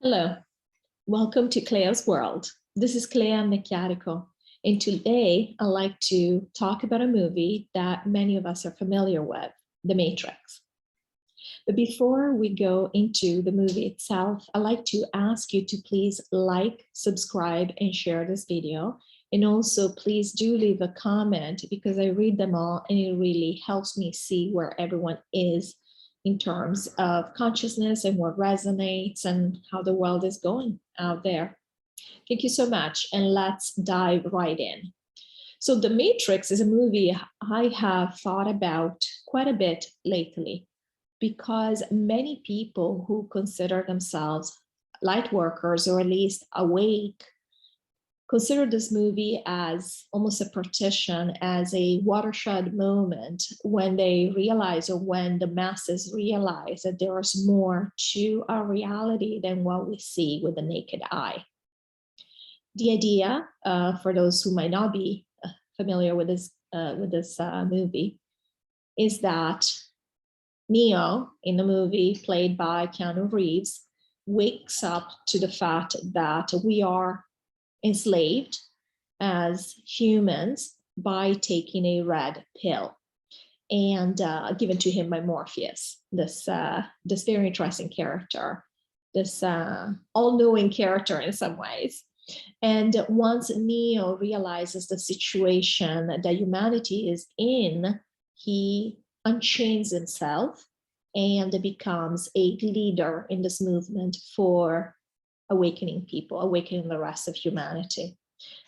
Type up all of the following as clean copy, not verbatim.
Hello, welcome to Clea's World. This is Clea Annecchiarico, and today I'd like to talk about a movie that many of us are familiar with, The Matrix. But before we go into the movie itself, I'd like to ask you to please like, subscribe, and share this video. And also please do leave a comment because I read them all and it really helps me see where everyone is in terms of consciousness and what resonates and how the world is going out there. Thank you so much, and let's dive right in. So The Matrix is a movie I have thought about quite a bit lately because many people who consider themselves light workers, or at least awake, consider this movie as almost a partition, as a watershed moment when they realize, or when the masses realize, that there is more to our reality than what we see with the naked eye. The idea, for those who might not be familiar with this movie, is that Neo in the movie, played by Keanu Reeves, wakes up to the fact that we are enslaved as humans by taking a red pill, and given to him by Morpheus, this very interesting character, this all-knowing character in some ways. And once Neo realizes the situation that humanity is in, he unchains himself and becomes a leader in this movement for awakening people, awakening the rest of humanity.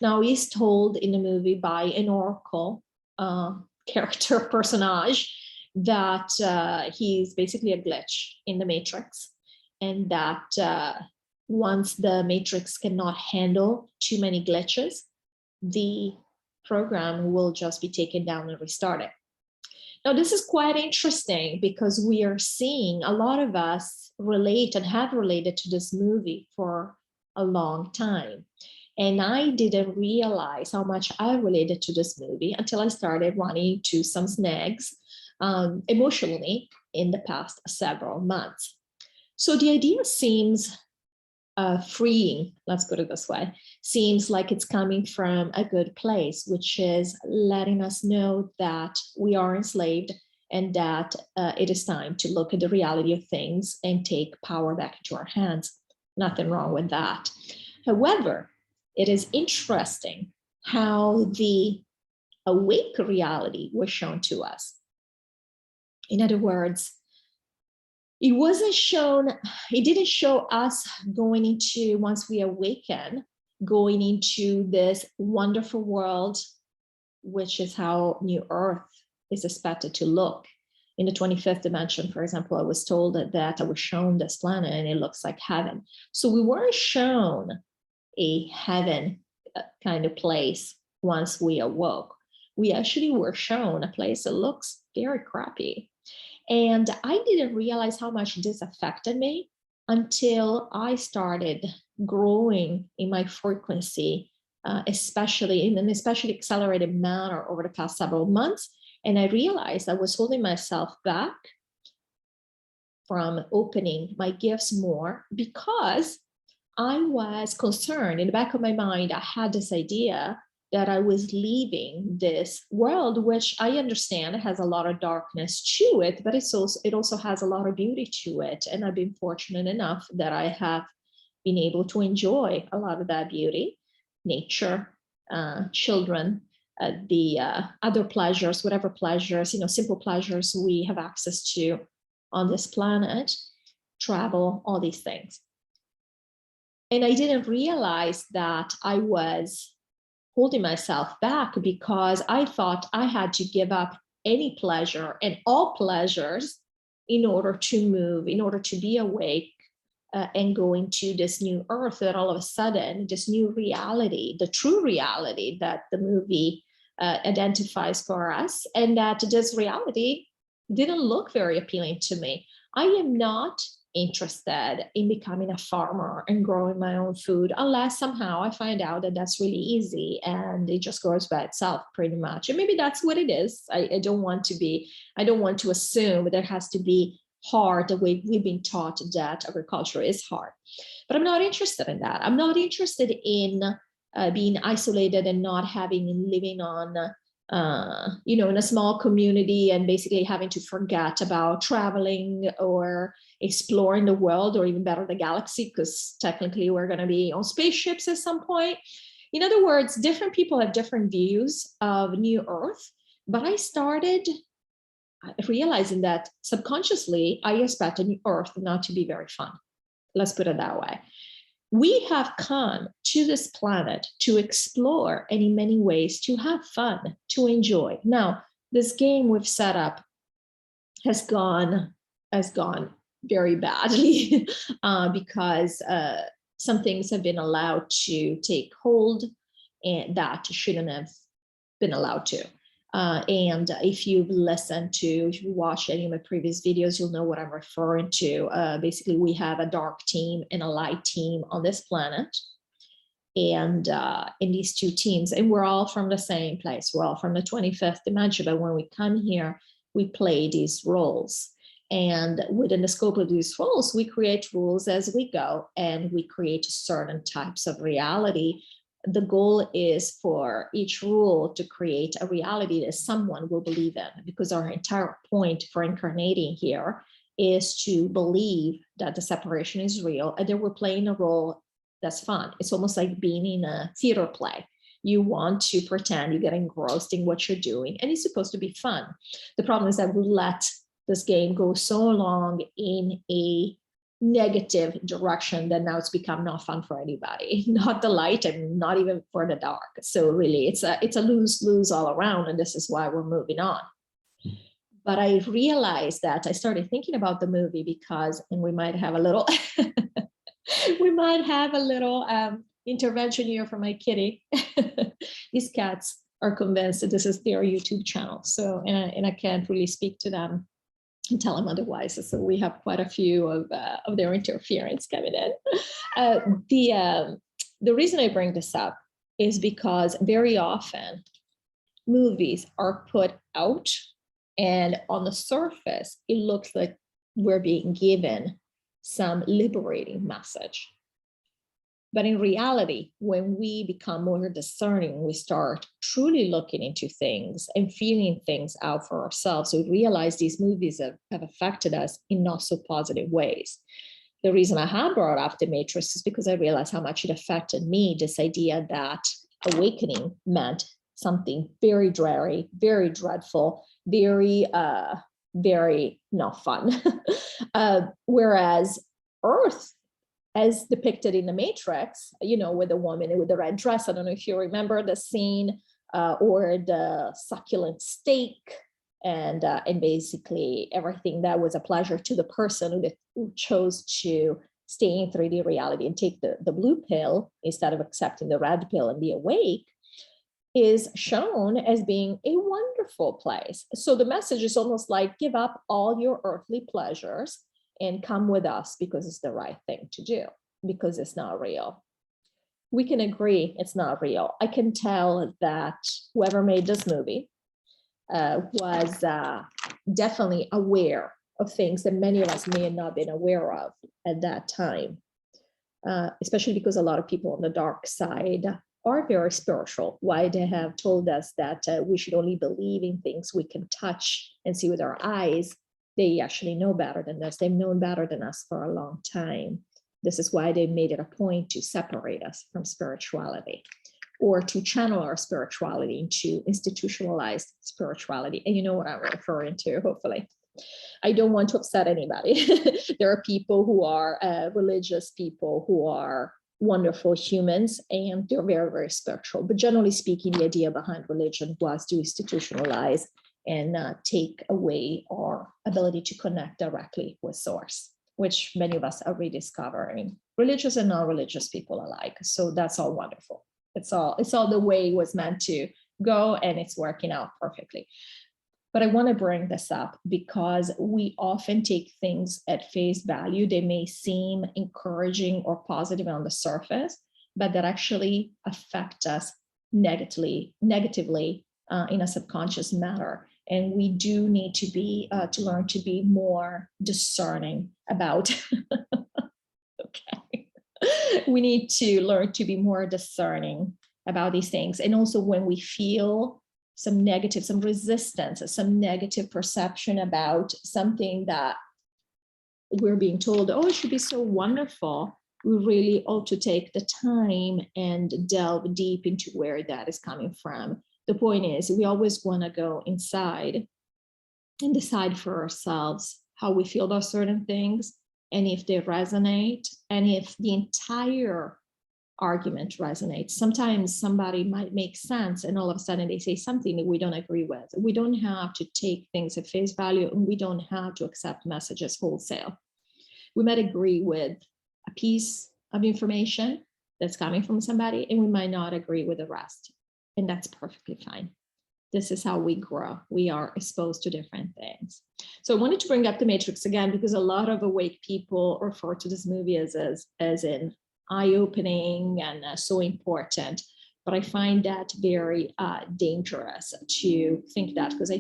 Now, he's told in the movie by an oracle character personage that he's basically a glitch in the Matrix, and that once the Matrix cannot handle too many glitches, the program will just be taken down and restarted. Now, this is quite interesting because we are seeing a lot of us relate and have related to this movie for a long time. And I didn't realize how much I related to this movie until I started running into some snags emotionally in the past several months. So the idea seems freeing, let's put it this way, seems like it's coming from a good place, which is letting us know that we are enslaved and that it is time to look at the reality of things and take power back into our hands. Nothing wrong with that. However, it is interesting how the awake reality was shown to us. In other words, it didn't show us going into, once we awaken, going into this wonderful world, which is how New Earth is expected to look. In the 25th dimension, for example, I was told that I was shown this planet and it looks like heaven. So we weren't shown a heaven kind of place once we awoke. We actually were shown a place that looks very crappy. And I didn't realize how much this affected me until I started growing in my frequency, especially in an especially accelerated manner over the past several months. And I realized I was holding myself back from opening my gifts more because I was concerned. In the back of my mind, I had this idea that I was leaving this world, which I understand has a lot of darkness to it, but it also has a lot of beauty to it. And I've been fortunate enough that I have been able to enjoy a lot of that beauty, nature, children, the other pleasures, whatever pleasures, simple pleasures we have access to on this planet, travel, all these things. And I didn't realize that I was holding myself back because I thought I had to give up any pleasure and all pleasures in order to move, in order to be awake and go into this new earth, that all of a sudden, this new reality, the true reality that the movie identifies for us, and that this reality didn't look very appealing to me. I am not interested in becoming a farmer and growing my own food unless somehow I find out that that's really easy and it just grows by itself pretty much. And maybe that's what it is. I don't want to assume there has to be hard the way we've been taught that agriculture is hard. But I'm not interested in that. I'm not interested in being isolated and not living on, in a small community and basically having to forget about traveling or exploring the world, or even better, the galaxy, because technically we're going to be on spaceships at some point. In other words, different people have different views of New Earth, but I started realizing that subconsciously I expected New Earth not to be very fun. Let's put it that way. We have come to this planet to explore, and in many ways to have fun, to enjoy. Now, this game we've set up has gone very badly because some things have been allowed to take hold and that shouldn't have been allowed to. And if you've if you watch any of my previous videos, you'll know what I'm referring to. Basically, we have a dark team and a light team on this planet. And in these two teams, and we're all from the same place. We're all from the 25th dimension, but when we come here, we play these roles. And within the scope of these roles, we create rules as we go, and we create certain types of reality. The goal is for each rule to create a reality that someone will believe in, because our entire point for incarnating here is to believe that the separation is real and that we're playing a role that's fun. It's almost like being in a theater play. You want to pretend, you get engrossed in what you're doing, and it's supposed to be fun. The problem is that we let this game go so long in a negative direction that now it's become not fun for anybody, not the light and not even for the dark. So really it's a lose-lose all around, and this is why we're moving on. But I realized that I started thinking about the movie because, and we might have a little intervention here from my kitty. These cats are convinced that this is their YouTube channel, so and I can't really speak to them and tell them otherwise. So we have quite a few of their interference coming in. The reason I bring this up is because very often movies are put out, and on the surface, it looks like we're being given some liberating message. But in reality, when we become more discerning, we start truly looking into things and feeling things out for ourselves. We realize these movies have affected us in not so positive ways. The reason I have brought up The Matrix is because I realized how much it affected me, this idea that awakening meant something very dreary, very dreadful, very not fun. Whereas Earth, as depicted in The Matrix, with the woman with the red dress. I don't know if you remember the scene, or the succulent steak, and basically everything that was a pleasure to the person who chose to stay in 3D reality and take the blue pill instead of accepting the red pill and be awake, is shown as being a wonderful place. So the message is almost like, give up all your earthly pleasures and come with us, because it's the right thing to do, because it's not real. We can agree it's not real. I can tell that whoever made this movie was definitely aware of things that many of us may have not been aware of at that time, especially because a lot of people on the dark side are very spiritual. Why they have told us that we should only believe in things we can touch and see with our eyes. They actually know better than us. They've known better than us for a long time. This is why they made it a point to separate us from spirituality, or to channel our spirituality into institutionalized spirituality. And you know what I'm referring to, hopefully. I don't want to upset anybody. There are people who are religious people who are wonderful humans, and they're very, very spiritual. But generally speaking, the idea behind religion was to institutionalize and take away our ability to connect directly with source, which many of us are rediscovering, religious and non-religious people alike. So that's all wonderful. It's all the way it was meant to go, and it's working out perfectly. But I want to bring this up because we often take things at face value. They may seem encouraging or positive on the surface, but that actually affect us negatively in a subconscious manner. And we do need to be to learn to be more discerning about okay. We need to learn to be more discerning about these things. And also when we feel some negative, some resistance, some negative perception about something that we're being told, oh, it should be so wonderful, we really ought to take the time and delve deep into where that is coming from. The point is, we always want to go inside and decide for ourselves how we feel about certain things, and if they resonate, and if the entire argument resonates. Sometimes somebody might make sense, and all of a sudden they say something that we don't agree with. We don't have to take things at face value, and we don't have to accept messages wholesale. We might agree with a piece of information that's coming from somebody, and we might not agree with the rest. And that's perfectly fine. This is how we grow. We are exposed to different things. So I wanted to bring up The Matrix again, because a lot of awake people refer to this movie as an eye-opening and so important. But I find that very dangerous to think that, because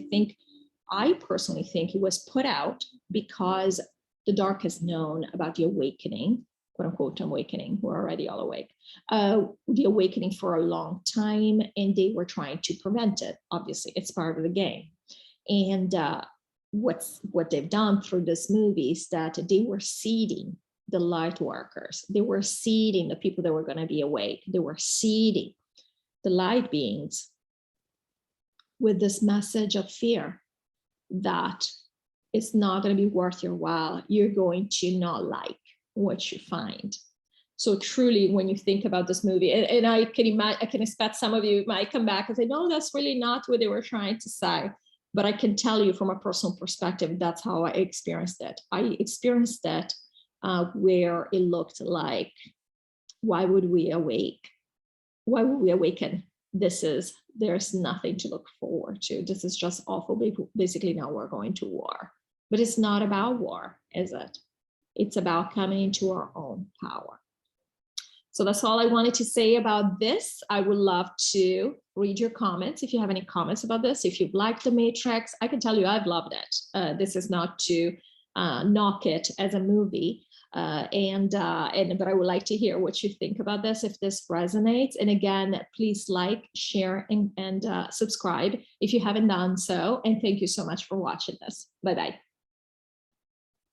I personally think it was put out because the dark has known about the awakening, quote unquote awakening, we're already all awake, the awakening for a long time, and they were trying to prevent it. Obviously, it's part of the game. And what they've done through this movie is that they were seeding the light workers. They were seeding the people that were going to be awake. They were seeding the light beings with this message of fear that it's not going to be worth your while. You're going to not like what you find. So truly, when you think about this movie, and I can imagine, I can expect some of you might come back and say, no, that's really not what they were trying to say. But I can tell you from a personal perspective, that's how I experienced it. I experienced it where it looked like, why would we awake? Why would we awaken? There's nothing to look forward to. This is just awful. Basically, now we're going to war. But it's not about war, is it? It's about coming into our own power. So that's all I wanted to say about this. I would love to read your comments. If you have any comments about this, if you've liked The Matrix, I can tell you I've loved it. This is not to knock it as a movie. But I would like to hear what you think about this, if this resonates. And again, please like, share, and subscribe if you haven't done so. And thank you so much for watching this. Bye-bye.